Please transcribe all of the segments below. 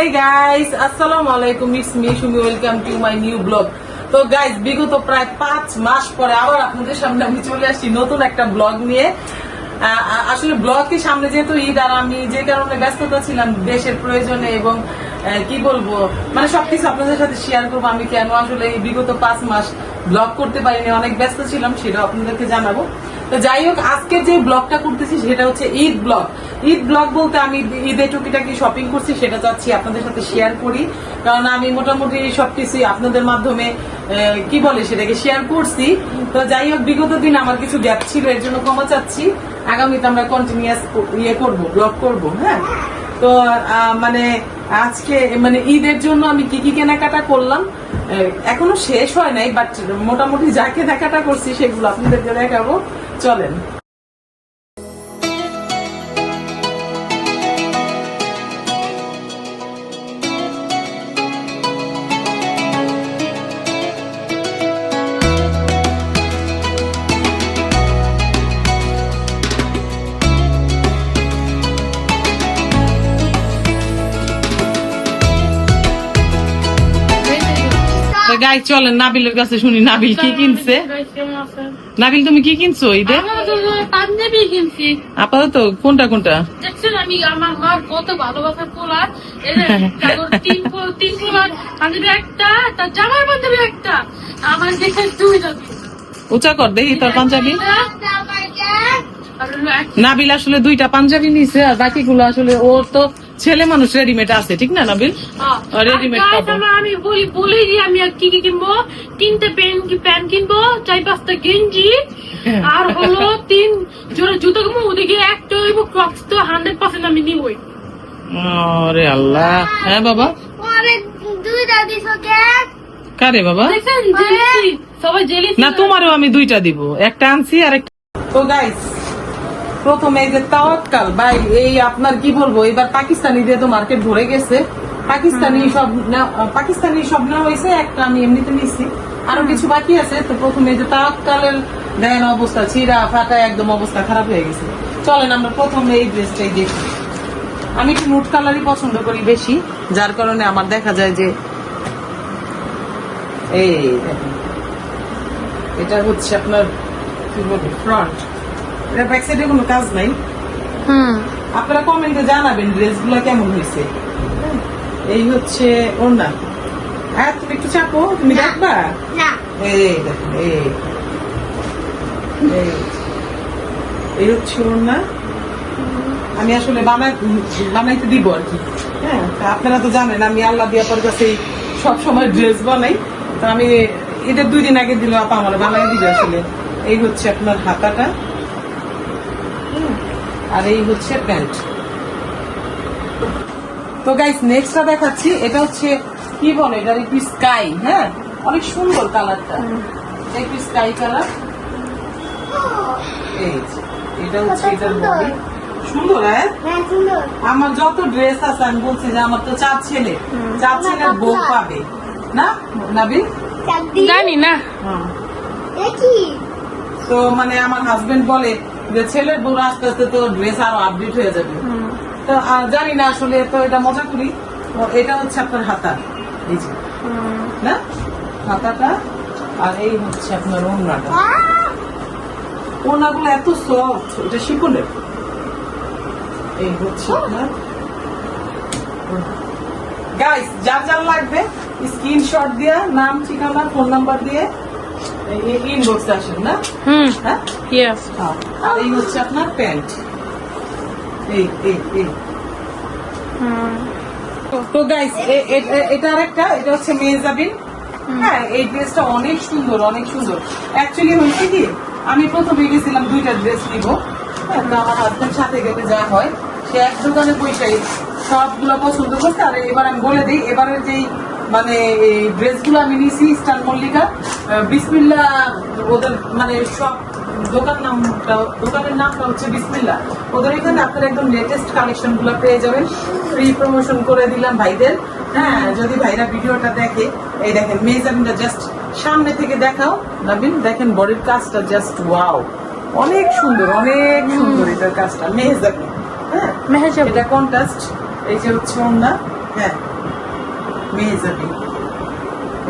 Hey guys, আসসালামু আলাইকুম, it's me Shumi, welcome to my new blog. তো guys, বিগত প্রায় 5 মাস পরে আবার আপনাদের সামনে আমি চলে আসছি নতুন একটা ব্লগ নিয়ে। আসলে ব্লগকে সামনে যেহেতু ঈদ, আর আমি যে কারণে ব্যস্ততা ছিলাম দেশের প্রয়োজনে এবং কি বলবো মানে সবকিছু আপনাদের সাথে শেয়ার করবো। আমি কেন আসলে এই বিগত 5 মাস ব্লগ করতে পারিনি, অনেক ব্যস্ত ছিলাম, সেটা আপনাদেরকে জানাবো। তো যাই হোক, আজকে যে ব্লগটা করতেছি সেটা হচ্ছে ঈদ ব্লগ। ঈদ ব্লগ বলতে আমি ঈদে টুকিটাকি শপিং করছি সেটা চাচ্ছি আপনাদের সাথে শেয়ার করি, কারণ আমি মোটামুটি সবকিছু আপনাদের মাধ্যমে কি বলে সেটাকে শেয়ার করছি। তো যাই হোক, বিগত দিন আমার কিছু গ্যাপ ছিল, এর জন্য ক্ষমা চাচ্ছি। আগামীতে আমরা কন্টিনিউয়াস করবো, ব্লগ করবো। হ্যাঁ, তো মানে আজকে মানে ঈদের জন্য আমি কি কি কেনাকাটা করলাম এখনো শেষ হয় নাই, বাট মোটামুটি যা কেনাকাটা করছি সেগুলো আপনাদেরকে দেখাবো, চলেন। গাই চলেন নাবিলের কাছে শুনি, নাবিল কি কিনছে। নাবিল, তুমি কি কিনছো ঈদে? পাঞ্জাবি কিনছি। আপাতত কোনটা কোনটা দেখছেন, আমি আমার মার কত ভালোবাসার পোলার তিন পোলার পাঞ্জাবি একটা, তার জামার পাঞ্জাবি একটা, আমার দেখে দুইটা উঁচা কর দেখি তোর পাঞ্জাবি। নাবিল আসলে 2টা পাঞ্জাবি নিছে, আর বাকিগুলো আসলে ওর তো ছেলে মানুষ রেডিমেড আছে, ঠিক না নাবিল? রেডিমেড আমি বলি যে আমি কি কি কিনবো। 3টে প্যান্ট কিনবো, 4-5টা গেঞ্জি, আর হলো 3 জোড়া জুতো কিনবো। ওদিকে একটা হইব ক্রক্স, তো 100% আমি নিবই। আরে আল্লাহ। হ্যাঁ বাবা, কারে বাবা? দেখছেন জেলিসি, সবাই জেলিসি না, তোমারও আমি 2টা দিব, একটা আনছি আর একটা। তো গাইস, প্রথমে এই যে তাওয়াক্কাল ভাই, এই আপনার কি বলবো, এবার পাকিস্তানি দিয়ে তো মার্কেট ভরে গেছে। পাকিস্তানি সব না হয়েছে, একটা আমি এমনিতে নিচ্ছি, আরো কিছু বাকি আছে। তো প্রথমে এই যে তাওয়াক্কালের দেন অবস্থা ছিঁড়া ফাটা, একদম অবস্থা খারাপ হয়ে গেছে। চলেন আমরা প্রথমে এই ড্রেসটাই দেখি। আমি একটু নুট কালারই পছন্দ করি বেশি, যার কারণে আমার দেখা যায় যে এই দেখেন, এটা হচ্ছে আপনার কি বলবো ফ্রন্ট, এটা ব্যাক সাইডে কোনো কাজ নাই। আপনারা কমেন্টে জানাবেন ড্রেস গুলো কেমন হয়েছে। এই হচ্ছে ওড়না। তুমি একটু চাপো, তুমি দেখবা। এই দেখেন, এই হচ্ছে ওড়না। আমি আসলে বানাইতে দিব আর কি। হ্যাঁ, আপনারা তো জানেন আমি আল্লাহ দিয়ার কাছে সব সময় ড্রেস বানাই। তো আমি এটা 2 দিন আগে দিল আপা আমার বানাই দিবে আসলে। এই হচ্ছে আপনার হাতাটা, আর এই হচ্ছে প্যান্ট। তো গাইস, নেক্সটটা দেখাচ্ছি। এটা হচ্ছে কি বলে, এটা একটু স্কাই। হ্যাঁ, অনেক সুন্দর কালারটা, একটু স্কাই কালার। এটা হচ্ছে এটার বডি সুন্দর। হ্যাঁ, আমার যত ড্রেস আছে আমি বলছি যে আমার তো 4 ছেলে, 4 ছেলের বউ পাবে না নাবিল? জানি না। তো মানে আমার হাজবেন্ড বলে যে ছেলের বউ আস্তে আস্তে তো ড্রেস আরো আপডেট হয়ে যাবে। তো জানি না আসলে, তো এটা মজা করি। এটা হচ্ছে আপনার হাতা, এই যে না হাতাটা, আর এই হচ্ছে আপনার ওড়নাটা। ওড়নাগুলো এত সফট, এটা শিকলের। এই হচ্ছে আপনার গাইস, যার যার লাগবে স্ক্রিনশট দিয়ে নাম, ঠিকানা, ফোন নাম্বার দিয়ে ইনবক্সে আসেন না। হ্যাঁ, আর এই হচ্ছে আপনার প্যান্ট। তো গাইস, এটা আরেকটা, এটা হচ্ছে মেজাবিন। হ্যাঁ, এই ড্রেসটা অনেক সুন্দর, অনেক সুন্দর। অ্যাকচুয়ালি হয়েছে কি, আমি প্রথমে গেছিলাম 2টা ড্রেস নিবো। হ্যাঁ, তো আমার হাজবেন্ড সাথে গেলে যা হয়, সে এক দোকানে পয়সায় সবগুলো পছন্দ করছে। আর এবার আমি বলে দিই, এবারে যেই মানে ড্রেসগুলো আমি নিয়েছি স্টার মল্লিকা, বিসমিল্লা ওদের মানে সব দোকানের নামটা হচ্ছে বিসমিল্লা। ওদের এখানে আপনারা একদম লেটেস্ট কালেকশন গুলো পেয়ে যাবেন। ফ্রি প্রমোশন করে দিলাম ভাইদের। হ্যাঁ, যদি ভাইরা ভিডিওটা দেখে, এই দেখেন মেজাবিনটা জাস্ট সামনে থেকে দেখাও নাবিন, দেখেন বডির কাজটা জাস্ট ওয়াও, অনেক সুন্দর, অনেক সুন্দর এটার কাজটা। মেজাবিন, হ্যাঁ, এটা কন্ট্রাস্ট। এই যে হচ্ছে ওড়না। হ্যাঁ, মেহেজাবি।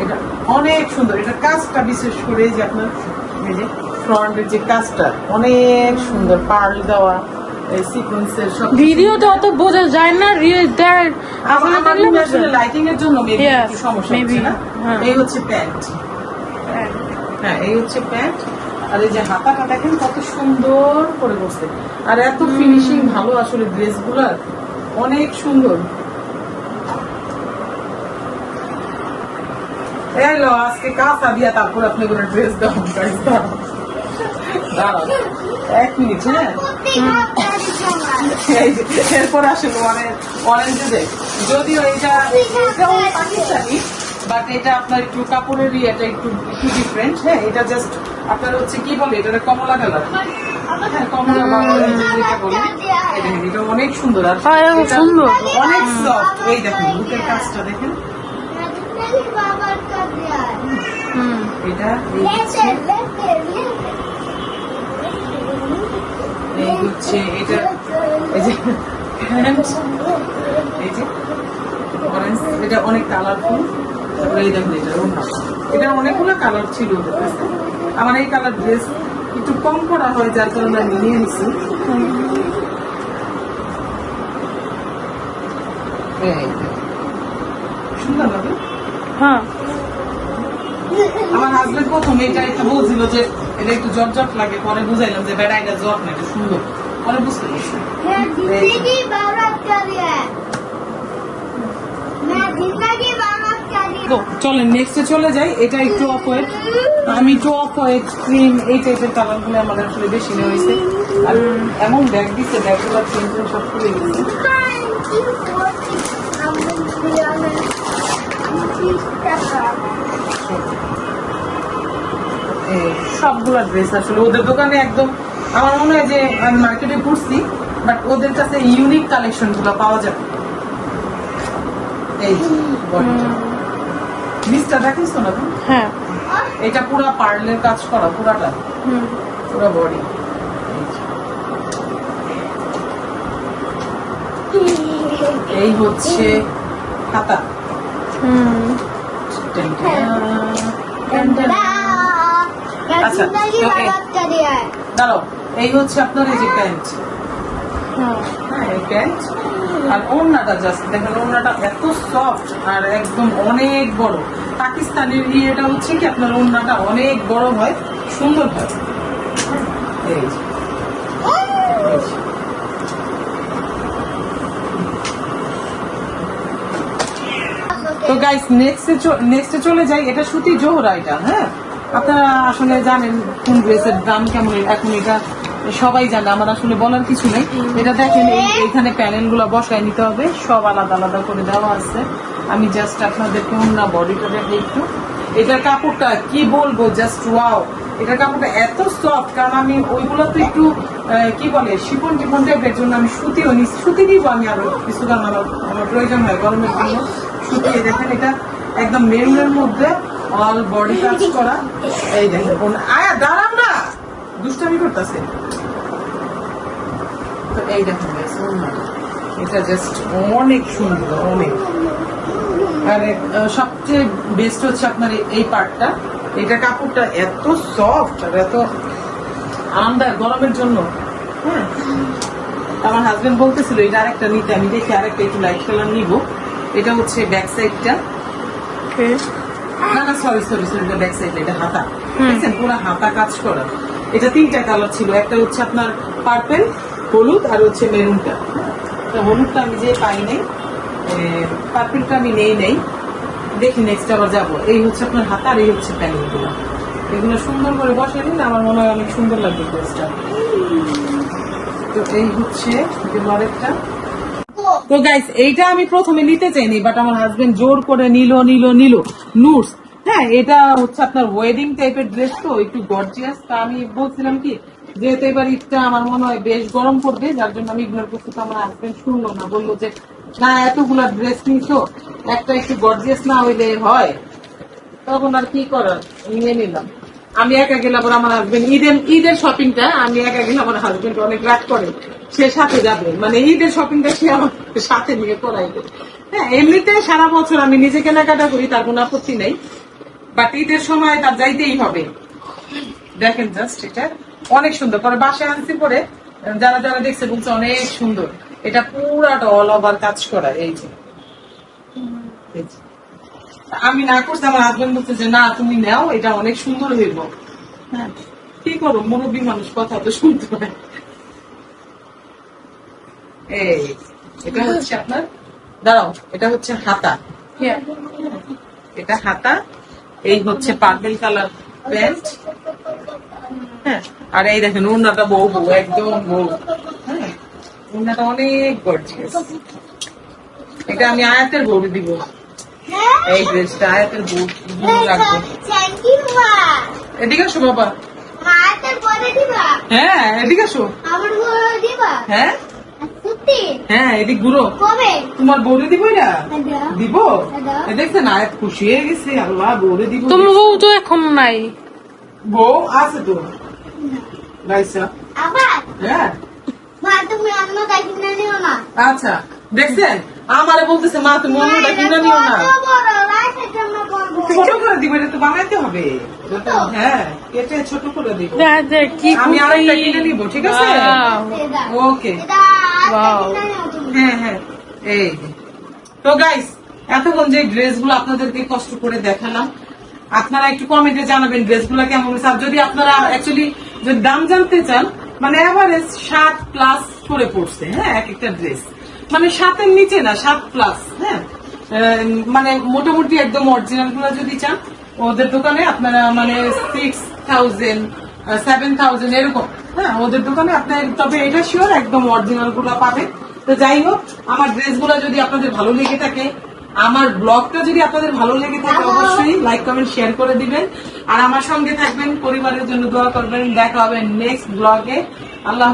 এটা অনেক সুন্দর, এটা কাজটা বিশেষ করে যে আপনার এই যে ফ্রন্টের যে কাজটা অনেক সুন্দর, পার্ল দেওয়া সিকোয়েন্সের সব। ভিডিওতে অত বোঝা যায় না, আসলে লাইটিং এর জন্য মেবি Yes, একটু সমস্যা maybe, হচ্ছে না। হ্যাঁ। এই হচ্ছে প্যান্ট, হ্যাঁ এই হচ্ছে প্যান্ট। আর এই যে হাতাটা দেখেন কত সুন্দর করে বসছে, আর এত ফিনিশিং ভালো আসলে ড্রেস গুলার, অনেক সুন্দর। এলো আজকে কাঁচা দিয়া তারপর আপনি কোনো ড্রেস দাও, দাঁড়ান 1 মিনিট। হ্যাঁ এই যে, এরপর আসলে অরেঞ্জে যদিও এটাও পাকিস্তানি, বাট এটা আপনার একটু কাপড়ের এটা একটু ডিফারেন্ট। হ্যাঁ এটা জাস্ট আপনার হচ্ছে কি বলে এটা কমলা কালার, হ্যাঁ কমলা বা orange যেটা বলে। এই দেখেন এটা অনেক সুন্দর, আর এটা সুন্দর। অনেক সফট। এই দেখেন বুকের কাজটা দেখেন, এটা এই হচ্ছে এটা, এই যে প্যান্ট, এই যে অরেঞ্জ, এটা অনেক কালারফুল। তারপরে এই দেখেন এটা অনেকগুলো কালার ছিল ওদের কাছে। আমার এই কালার ড্রেস একটু কম করা হয়, যার কারণে আমি নিয়ে নিচ্ছি। সুন্দর লাগে। হ্যাঁ আমার হাজবেন্ড প্রথমে এটা একটু বলছিল যে এটা একটু জট লাগে, পরে বুঝাইলাম যে বেড়া এটা জট না, এটা সুন্দর, পরে বুঝতে পারছি। চলেন নেক্সটে চলে যাই। এটা একটু অফ হোয়াইট, আমি একটু অফ হোয়াইট ক্রিম এই টাইপের কালার গুলো আমার আসলে বেশি নেওয়া হয়েছে। আর এমন ব্যাগ দিচ্ছে, ব্যাগগুলো চেঞ্জ সব খুলে গেছে। সবগুলা ড্রেস আসলে ওদের দোকানে একদম, আমার মনে হয় যে আমি মার্কেটে ঘুরছি, বাট ওদের কাছে ইউনিক কালেকশন গুলো পাওয়া যাবে। এই নিচটা দেখিস না তুমি? হ্যাঁ এটা পুরা পার্লের কাজ করা, পুরাটা পুরা বডি। এই হচ্ছে হাতা, আচ্ছা দাঁড়াও, এই হচ্ছে আপনার এই যে প্যান্ট, হ্যাঁ এই প্যান্ট। আর ওড়নাটা জাস্ট দেখেন, ওড়নাটা এত সফট আর একদম অনেক বড়। পাকিস্তানের ইয়েটা হচ্ছে কি আপনার ওড়নাটা অনেক বড় হয়, সুন্দর হয়। এই যে, এই যে। তো গাইস নেক্সটে চলে যাই। এটা সুতি জোহরা, এটা হ্যাঁ আপনারা আসলে জানেন কোন ড্রেসের দাম কেমন, এখন এটা সবাই জানে, আমার আসলে বলার কিছু নেই। এটা দেখেন এইখানে প্যানেল গুলো বসায় নিতে হবে, সব আলাদা আলাদা করে দেওয়া আছে। আমি জাস্ট আপনাদেরকে অন্য বডিটা দেখে একটু, এটার কাপড়টা কি বলবো, জাস্ট ওয়াও। এটার কাপড়টা এত সফট, কারণ আমি ওইগুলো তো একটু কি বলে শিপন টিপন টাইপের জন্য আমি সুতিও নিই, সুতি দিব আমি আরো কিছু দাম আমার প্রয়োজন হয় গরমের জন্য সুতি। দেখেন এটা একদম মেরুনের মধ্যে অল বডি কাজ করা। এই দেখেন আয়া দাঁড়ান না, দুষ্টামি করতেছে। তো এই দেখেন এটা জাস্ট অনেক সুন্দর, অনেক। আর সবচেয়ে বেস্ট হচ্ছে আপনার এই পার্টটা, এটা কাপড়টা এত সফট আর এত আরামদায়ক গরমের জন্য। হ্যাঁ আমার হাজবেন্ড বলতেছিল এটা আরেকটা নিতে, আমি দেখি আরেকটা একটু লাইট কালার নিব। এটা হচ্ছে ব্যাক সাইডটা, না না সরি এটা ব্যাক সাইড, এটা হাতা, দেখছেন পুরো হাতা কাজ করা। এটা 3টা কালার ছিল, একটা হচ্ছে আপনার পার্পেল, হলুদ আর হচ্ছে মেরুনটা। হলুদটা আমি যে পাই নাই, পার্পেলটা আমি নেই, দেখি নেক্সট আবার যাবো। এই হচ্ছে আপনার হাতা, আর এই হচ্ছে প্যানেলগুলো, এগুলো সুন্দর করে বসে নিন, আমার মনে হয় অনেক সুন্দর লাগবে ড্রেসটা। তো এই হচ্ছে আরেকটা। তো গাইস এইটা আমি প্রথমে নিতে চাইনি, বাট আমার হাজবেন্ড জোর করে নিল নুটস। হ্যাঁ এটা হচ্ছে আপনার ওয়েডিং টাইপের ড্রেস, তো একটু গর্জিয়াস। তা আমি বলছিলাম কি যেহেতু এবার ঈদটা আমার মনে হয় বেশ গরম পড়বে, যার জন্য আমি ইগনোর করছি। তো আমার হাজবেন্ড শুনলো না, বললো যে না এতগুলা ড্রেস নিছো, একটা একটু গর্জিয়াস না হইলে হয়। তখন আর কি করার, নিয়ে নিলাম। আমি একা গেলাম, আমার হাজবেন্ড ঈদের শপিংটা আমি একা গেলাম, আমার হাজবেন্ড অনেক রাগ করে, সে সাথে যাবে, মানে ঈদের শপিংটা সে আমার সাথে নিয়ে করাইবে। হ্যাঁ এমনিতে সারা বছর আমি নিজে কেনাকাটা করি, তার কোনো আপত্তি নেই, বাট ঈদের সময় তার যাইতেই হবে। দেখেন জাস্ট এটা অনেক সুন্দর পরে বাসায় আনছি পরে যারা যারা দেখছে বলছে অনেক সুন্দর। এটা পুরাটা অল ওভার কাজ করা। এই যে আমি না করছি, আমার হাজবেন্ড বলছে যে না তুমি নাও, এটা অনেক সুন্দর হইব। হ্যাঁ কি করো, মুরব্বী মানুষ কথা তো শুনতে হয়। এই এটা হচ্ছে আপনার, দাঁড়াও, এটা হচ্ছে হাতা, এটা হাতা, এই হচ্ছে পার্পল কালার প্যান্ট। হ্যাঁ আর এই দেখেন ওড়নাটা বউ বউ একদম বউ। হ্যাঁ ওড়নাটা অনেক গর্জিয়াস। এটা আমি আয়াতের বউরে দিব, এই ড্রেসটা আয়াতের বউ রাখবো। এদিকে আসো বাবা, হ্যাঁ এদিকে আসো, হ্যাঁ হ্যাঁ এদিক ঘুরো, তোমার বউরে দিব, এটা দিব। দেখছেন আয়াত খুশি হয়ে গেছে, আল্লাহ বউরে দিব। তোমার বউ তো এখন নাই। বউ আছে তো গাইসা, হ্যাঁ আচ্ছা দেখছেন আমারে বলতেছে মা তুমি অন্যটা কিনে নিও না, ছোট করে দিব, এটা তো বানাইতে হবে। হ্যাঁ কেটে ছোট করে দিব, আমি আরেকটা কিনে নিব, ঠিক আছে? ওকে হ্যাঁ হ্যাঁ। এই তো গাইস এতক্ষণ যে ড্রেস গুলো আপনাদেরকে কষ্ট করে দেখালাম, আপনারা একটু কমেন্টে জানাবেন ড্রেস গুলো কেমন হয়েছে। আর যদি আপনারা অ্যাকচুয়ালি যদি দাম জানতে চান, মানে এভারেজ 7+ করে পড়ছে। হ্যাঁ এক একটা ড্রেস মানে 7-এর নিচে না, 7+। হ্যাঁ মানে মোটামুটি একদম অরিজিনাল গুলো যদি চান ওদের দোকানে আপনারা মানে 6,000 7,000 এরকম। হ্যাঁ ওদের দোকানে আপনার, তবে এটা শিওর একদম অরিজিনাল গুলো পাবেন। তো যাই হোক, আমার ড্রেস গুলো যদি আপনাদের ভালো লেগে থাকে, আমার ব্লগটা যদি আপনাদের ভালো লেগে থাকে, অবশ্যই লাইক কমেন্ট শেয়ার করে দিবেন। আর আমার সঙ্গে থাকবেন, পরিবারের জন্য দোয়া করবেন। দেখা হবে নেক্সট ব্লগে। আল্লাহ।